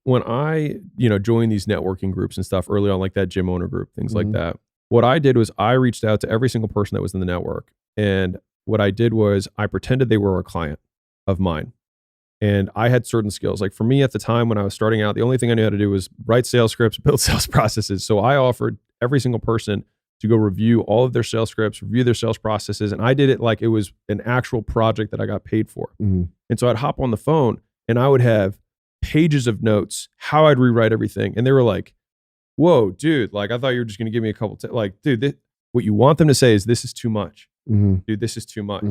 when I, joined these networking groups and stuff early on, like that gym owner group, things like that, what I did was I reached out to every single person that was in the network. And what I did was I pretended they were a client of mine. And I had certain skills. Like for me at the time when I was starting out, the only thing I knew how to do was write sales scripts, build sales processes. So I offered every single person to go review all of their sales scripts, review their sales processes. And I did it like it was an actual project that I got paid for. And so I'd hop on the phone and I would have pages of notes, how I'd rewrite everything. And they were like, whoa, dude, like I thought you were just going to give me a couple, like, dude, what you want them to say is this is too much. Dude, this is too much.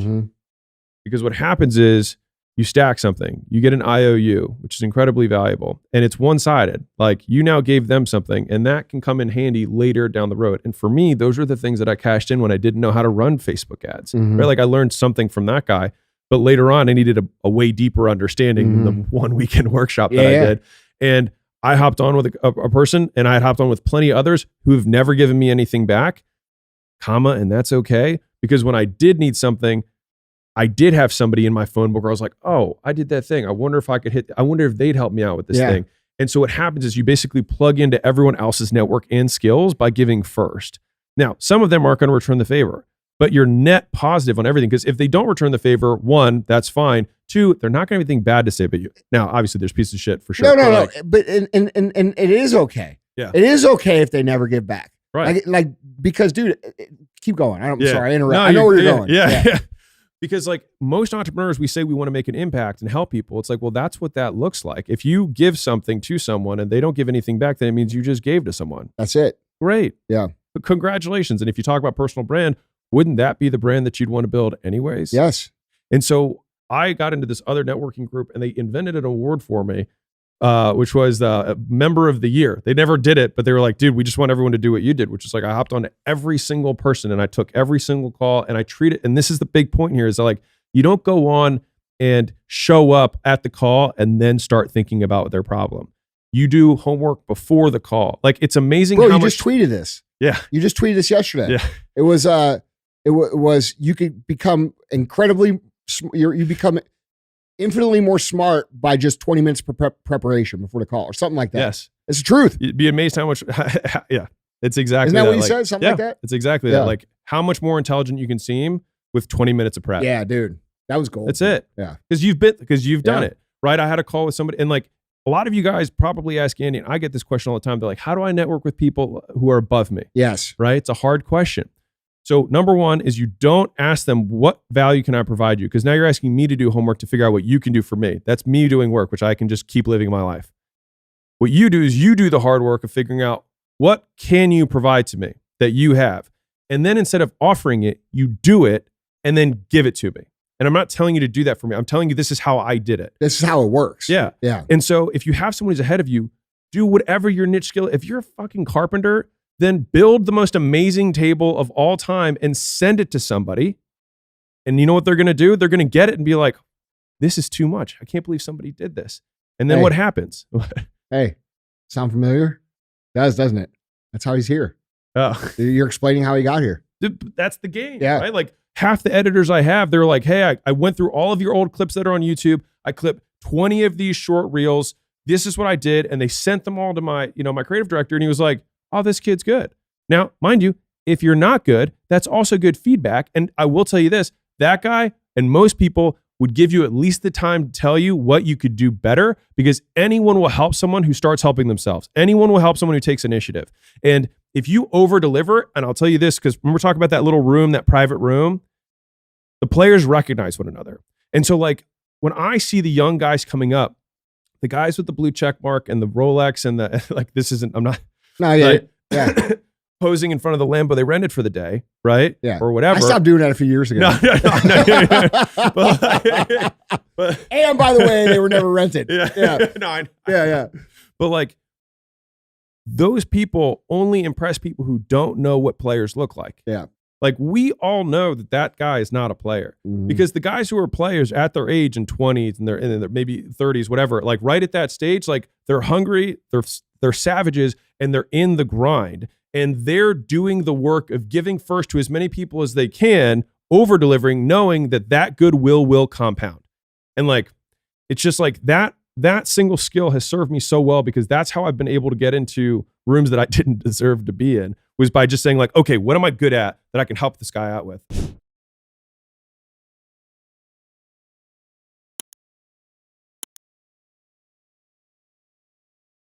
Because what happens is you stack something, you get an IOU, which is incredibly valuable, and it's one-sided. Like you now gave them something and that can come in handy later down the road. And for me, those are the things that I cashed in when I didn't know how to run Facebook ads, right? Like I learned something from that guy, but later on I needed a way deeper understanding than the one weekend workshop that I did. And I hopped on with a person, and I had hopped on with plenty of others who have never given me anything back, and that's okay. Because when I did need something, I did have somebody in my phone book where I was like, oh, I did that thing. I wonder if they'd help me out with this thing. And so what happens is you basically plug into everyone else's network and skills by giving first. Now, some of them aren't going to return the favor, but you're net positive on everything. Because if they don't return the favor, one, that's fine. Two, they're not going to have anything bad to say about you. Now, obviously there's pieces of shit for sure. No. But and it is okay. Yeah. It is okay if they never give back. Right. Like because dude, keep going. I'm sorry, I interrupt. No, I know where you're going. Yeah. Because like most entrepreneurs, we say we want to make an impact and help people. It's like, well, that's what that looks like. If you give something to someone and they don't give anything back, then it means you just gave to someone. That's it. Great. Yeah. But congratulations. And if you talk about personal brand, wouldn't that be the brand that you'd want to build anyways? Yes. And so I got into this other networking group and they invented an award for me, which was a member of the year. They never did it, but they were like, dude, we just want everyone to do what you did, which is like, I hopped on to every single person and I took every single call and I treat it. And this is the big point here is like, you don't go on and show up at the call and then start thinking about their problem. You do homework before the call. Like it's amazing. Bro, you just tweeted this. Yeah. You just tweeted this yesterday. Yeah. It was, you could become you become infinitely more smart by just 20 minutes preparation before the call or something like that. Yes. It's the truth. You'd be amazed how much, yeah, it's exactly Isn't that what you like, said? Something like that? It's exactly that. Like how much more intelligent you can seem with 20 minutes of prep. Yeah, dude. That was gold. That's it. Yeah. Because you've done it, right? I had a call with somebody and like a lot of you guys probably ask Andy, and I get this question all the time. They're like, how do I network with people who are above me? Yes. Right? It's a hard question. So number one is you don't ask them what value can I provide you? Because now you're asking me to do homework to figure out what you can do for me. That's me doing work, which I can just keep living my life. What you do is you do the hard work of figuring out what can you provide to me that you have. And then instead of offering it, you do it and then give it to me. And I'm not telling you to do that for me. I'm telling you this is how I did it. This is how it works. Yeah. Yeah. And so if you have someone who's ahead of you, do whatever your niche skill. If you're a fucking carpenter, then build the most amazing table of all time and send it to somebody. And you know what they're going to do? They're going to get it and be like, this is too much. I can't believe somebody did this. And then what happens? Hey, sound familiar? Doesn't it? That's how he's here. Oh. You're explaining how he got here. That's the game, yeah. Right? Like half the editors I have, they're like, hey, I went through all of your old clips that are on YouTube. I clipped 20 of these short reels. This is what I did. And they sent them all to my creative director. And he was like, oh, this kid's good. Now, mind you, if you're not good, that's also good feedback. And I will tell you this, that guy and most people would give you at least the time to tell you what you could do better, because anyone will help someone who starts helping themselves. Anyone will help someone who takes initiative. And if you over deliver, and I'll tell you this, because when we're talking about that little room, that private room, the players recognize one another. And so like when I see the young guys coming up, the guys with the blue check mark and the Rolex and the, like, this isn't, I'm not, no, yeah, yeah. posing in front of the Lambo they rented for the day, right? Yeah. Or whatever. I stopped doing that a few years ago. No. But, and by the way, they were never rented. Yeah. No, I know. Yeah. But like, those people only impress people who don't know what players look like. Yeah. Like we all know that guy is not a player, because the guys who are players at their age in 20s and they're maybe 30s, whatever, like right at that stage, like they're hungry, they're savages, and they're in the grind, and they're doing the work of giving first to as many people as they can, over delivering, knowing that goodwill will compound. And like, it's just like that that single skill has served me so well, because that's how I've been able to get into rooms that I didn't deserve to be in, was by just saying like, okay, what am I good at that I can help this guy out with?